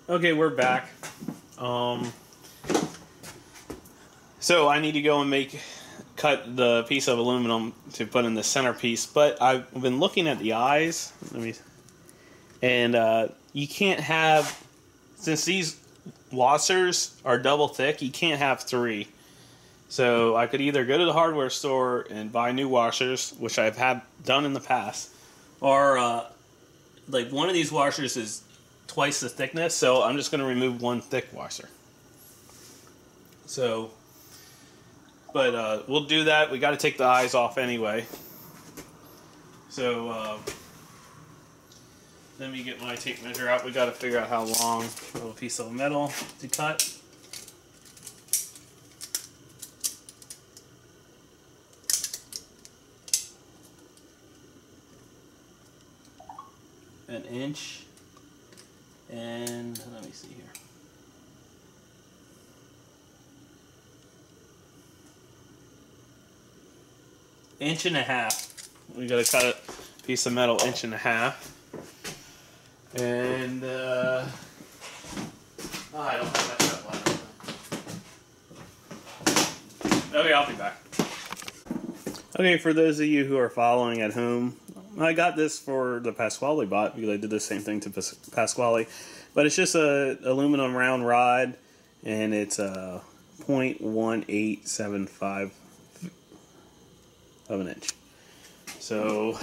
Okay, we're back. So I need to go and cut the piece of aluminum to put in the centerpiece, but I've been looking at the eyes. You can't have, since these washers are double thick, you can't have three. So I could either go to the hardware store and buy new washers, which I've had done in the past, or like one of these washers is twice the thickness, so I'm just going to remove one thick washer. So, but we'll do that. We got to take the eyes off anyway. So let me get my tape measure out. We got to figure out how long a little piece of metal to cut. An inch. And let me see here. Inch and a half. We gotta cut a piece of metal 1.5 inches. And I don't have that left. Okay, I'll be back. Okay, for those of you who are following at home, I got this for the Pasquale bot because I did the same thing to Pasquale, but it's just a aluminum round rod, and it's a 0.1875 of an inch. So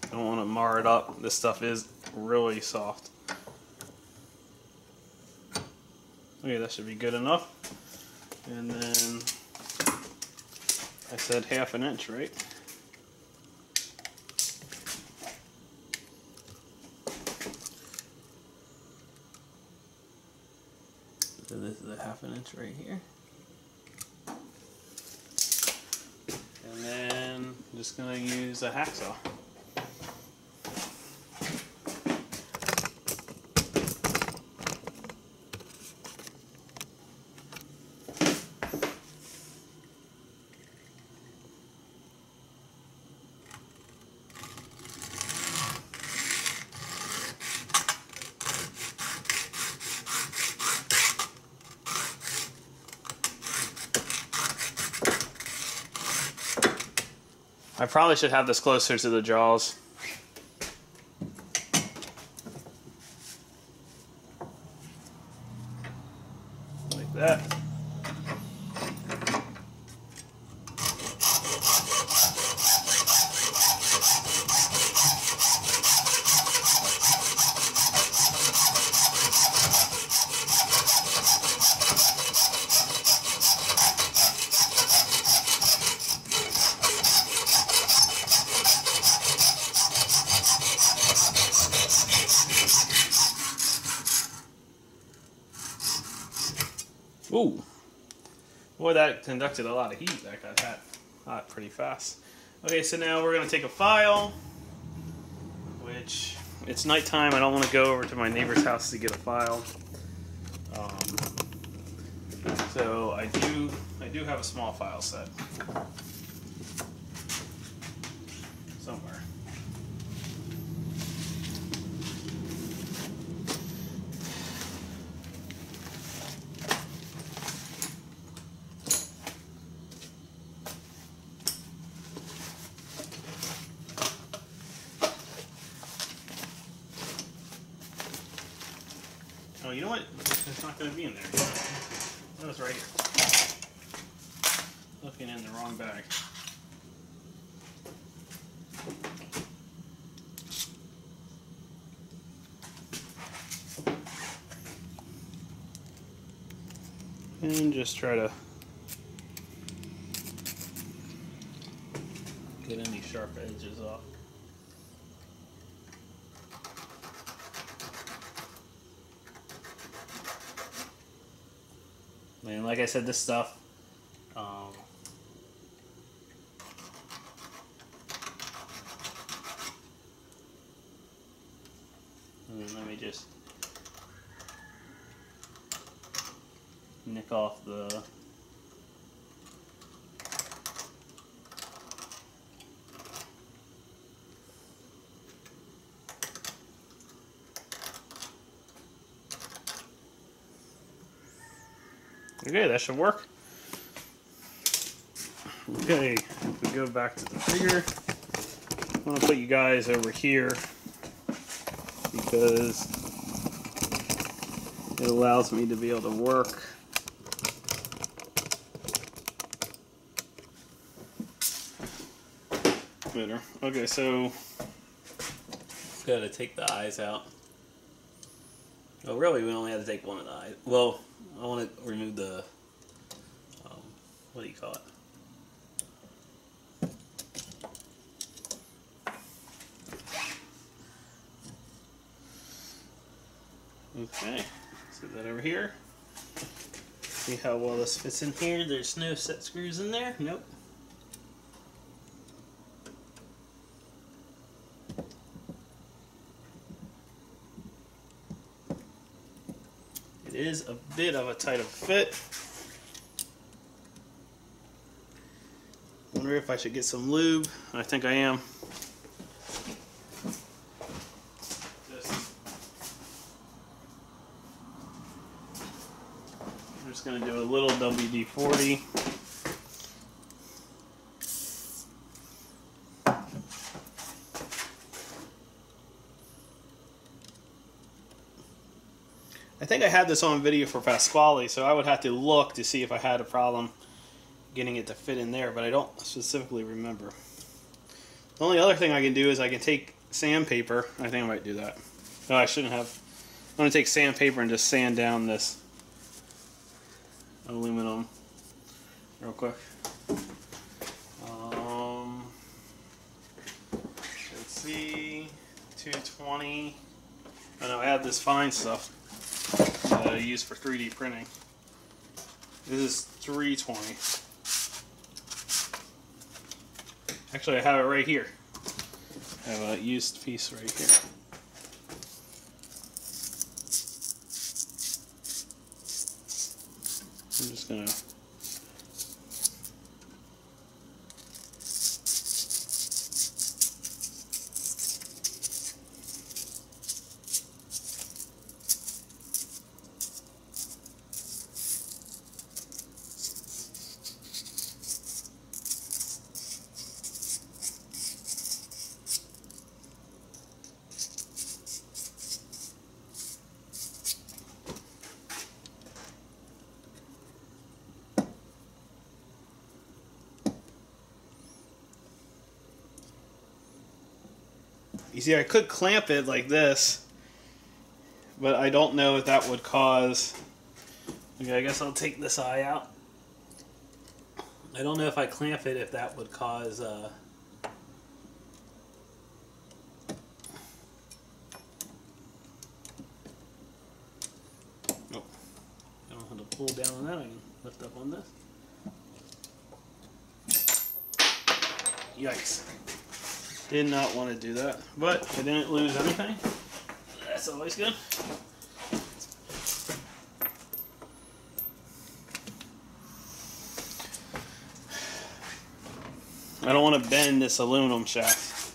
don't want to mar it up. This stuff is really soft. Okay, that should be good enough. And then I said 1/2 inch, right? So this is a 1/2 inch right here. And then I'm just going to use a hacksaw. I probably should have this closer to the jaws. Like that. Ooh, boy, that conducted a lot of heat. That got hot pretty fast. Okay, so now we're going to take a file, which it's nighttime. I don't want to go over to my neighbor's house to get a file. So I do have a small file set somewhere. Oh, you know what? It's not going to be in there. No, it's right here. Looking in the wrong bag. And just try to get any sharp edges off. Man, like I said, this stuff, and let me just nick off the okay, that should work. Okay, if we go back to the figure, I'm going to put you guys over here because it allows me to be able to work. Better. Okay, so got to take the eyes out. Oh, really? We only have to take one of the eyes. Well, I want to remove the what do you call it? Okay, set that over here. See how well this fits in here. There's no set screws in there. Nope. It is a bit of a tight fit. Wonder if I should get some lube. I think I am. I'm just going to do a little WD-40. I think I had this on video for Pasquale, so I would have to look to see if I had a problem getting it to fit in there, but I don't specifically remember. The only other thing I can do is I can take sandpaper. I think I might do that. No, I shouldn't have. I'm going to take sandpaper and just sand down this aluminum real quick. Let's see, 220. I know I have this fine stuff that I use for 3D printing. This is 320. Actually, I have it right here. I have a used piece right here. I'm just gonna you see, I could clamp it like this, but I don't know if that would cause... Okay, I guess I'll take this eye out. I don't know if I clamp it if that would cause... Oh, I don't have to pull down on that. I can lift up on this. Yikes. Did not want to do that, but I didn't lose anything. That's always good. I don't want to bend this aluminum shaft.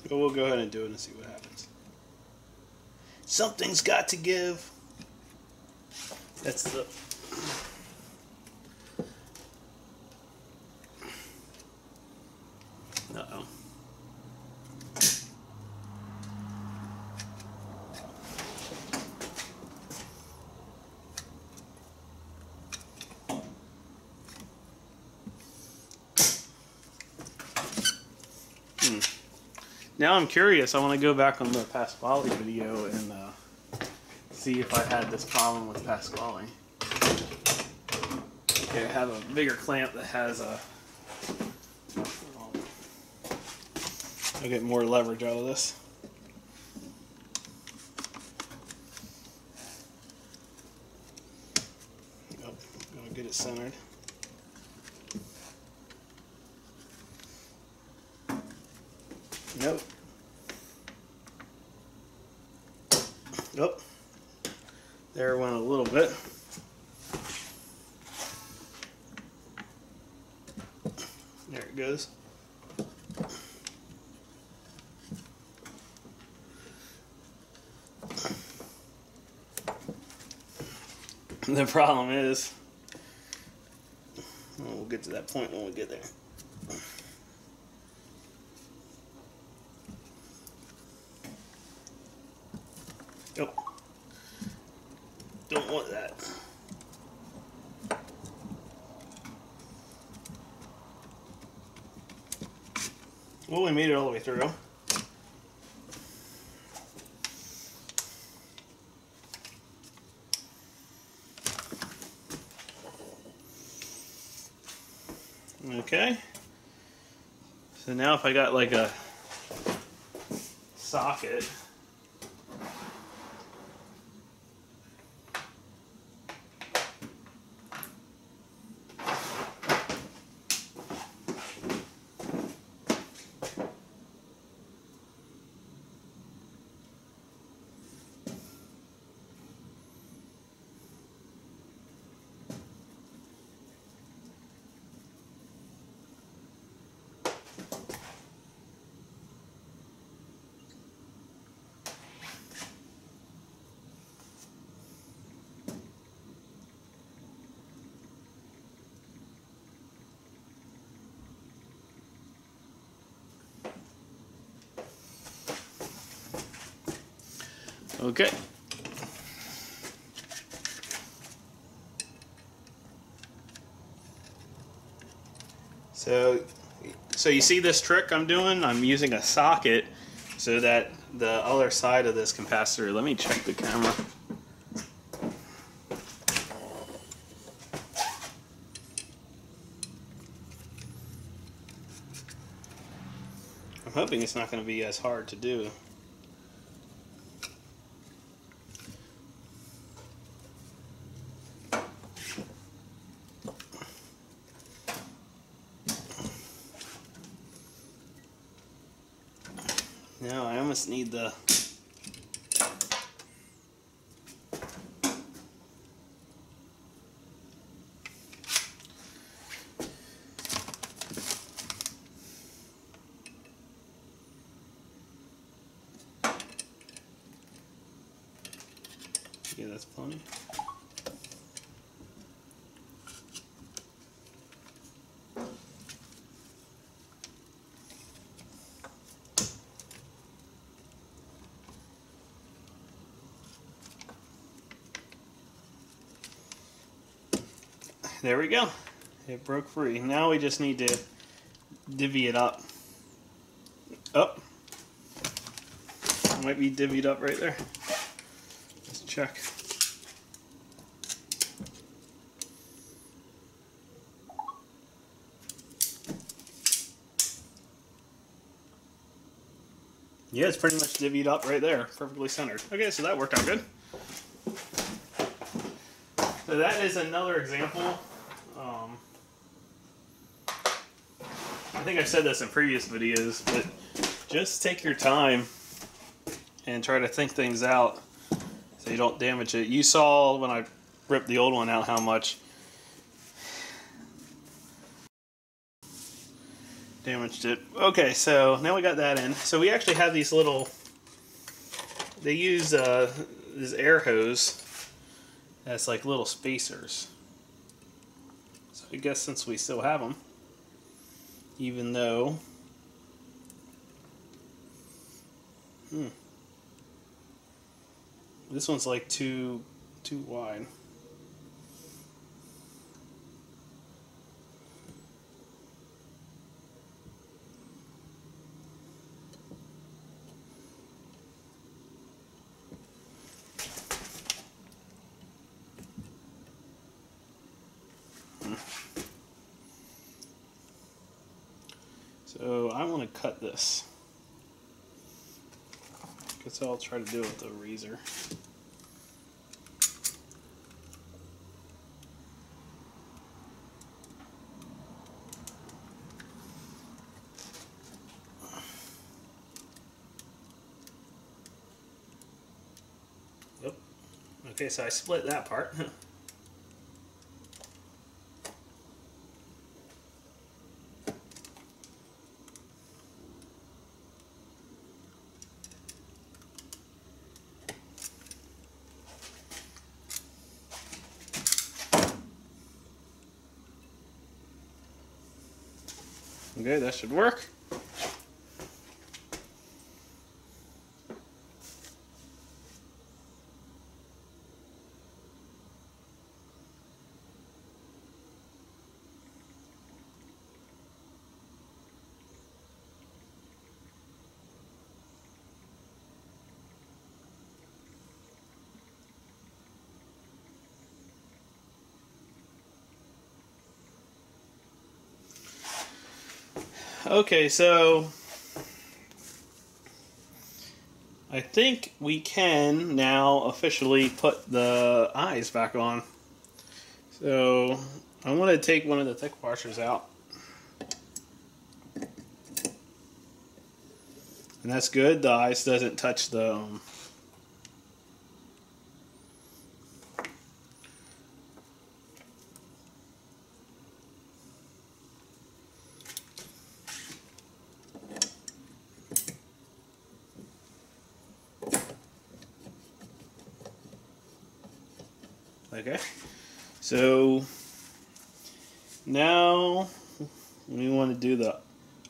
But we'll go ahead and do it and see what happens. Something's got to give. That's the... Uh-oh. Now I'm curious. I want to go back on the Pasquale video and see if I had this problem with Pasquale. Okay, I have a bigger clamp that has a... I'll get more leverage out of this. Yep, I'm gonna get it centered. Nope. Nope. There went a little bit. There it goes. The problem is, well, we'll get to that point when we get there. Yep. Don't want that. Well, we made it all the way through. Okay. So now if I got like a socket, okay. So you see this trick I'm doing? I'm using a socket so that the other side of this capacitor, let me check the camera. I'm hoping it's not going to be as hard to do. Now I almost need the yeah, that's plenty. There we go. It broke free. Now we just need to divvy it up. Oh, it might be divvied up right there. Let's check. Yeah, it's pretty much divvied up right there, perfectly centered. Okay, so that worked out good. So that is another example. I think I've said this in previous videos, but just take your time and try to think things out so you don't damage it. You saw when I ripped the old one out how much damaged it. Okay, so now we got that in. So we actually have these little, they use this air hose as like little spacers. So I guess since we still have them, even though this one's like too wide. So I want to cut this. Guess I'll try to do it with a razor. Yep. Okay, so I split that part. Okay, that should work. Okay, so I think we can now officially put the eyes back on. So I want to take one of the thick washers out. And that's good, the ice doesn't touch the okay. So now we want to do the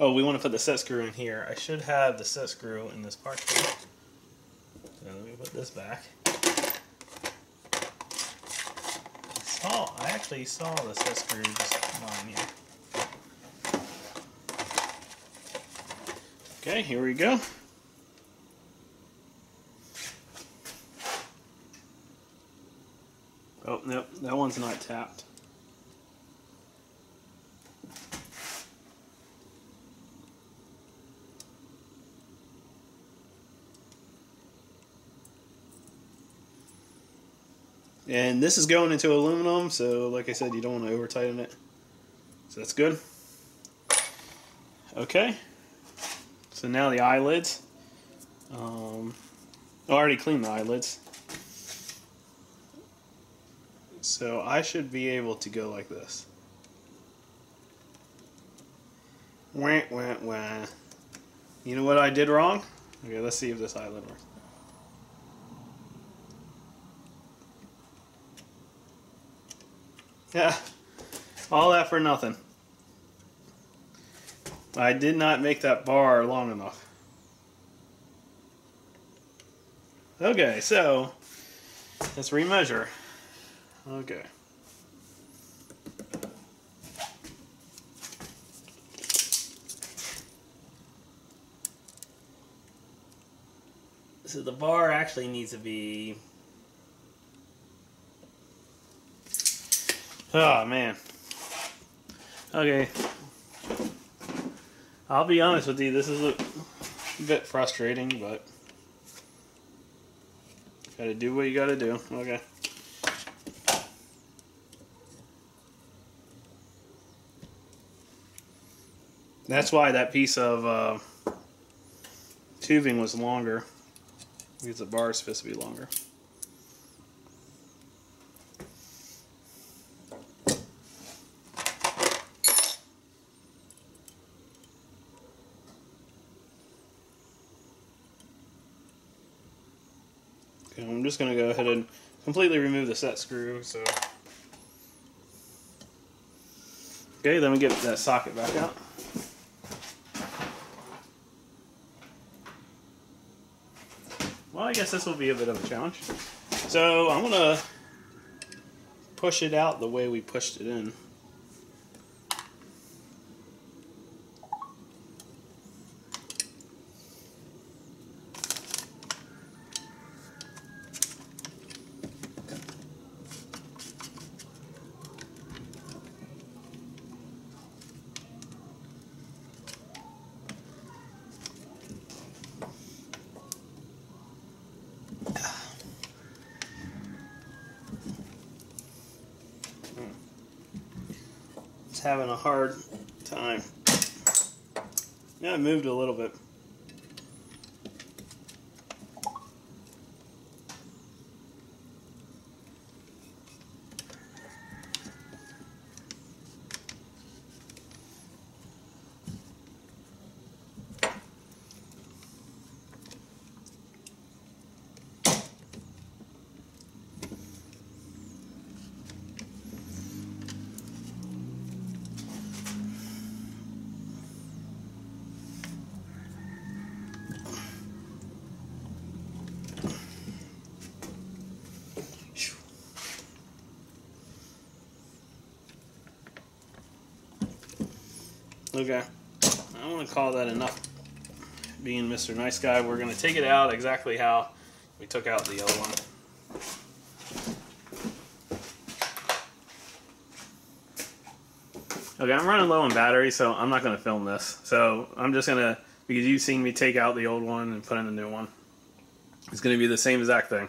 we want to put the set screw in here. I should have the set screw in this part here. So let me put this back. I actually saw the set screw just lying here. Okay, here we go. Oh, nope, that one's not tapped. And this is going into aluminum, so like I said, you don't want to over tighten it. So that's good. Okay. So now the eyelids. I already cleaned the eyelids. So I should be able to go like this. Wah, wah, wah. You know what I did wrong? Okay, let's see if this eyelid works. Yeah, all that for nothing. I did not make that bar long enough. Okay, so let's remeasure. Okay. So the bar actually needs to be... Oh, man. Okay. I'll be honest with you, this is a bit frustrating, but gotta do what you gotta do. Okay. That's why that piece of tubing was longer, because the bar is supposed to be longer. Okay, I'm just going to go ahead and completely remove the set screw. So, okay, then we get that socket back out. Well, I guess this will be a bit of a challenge. So I'm going to push it out the way we pushed it in. Having a hard time. Yeah, it moved a little bit. Okay, I want to call that enough being Mr. Nice Guy. We're going to take it out exactly how we took out the other one. Okay, I'm running low on battery, so I'm not going to film this. So I'm just going to, because you've seen me take out the old one and put in the new one. It's going to be the same exact thing.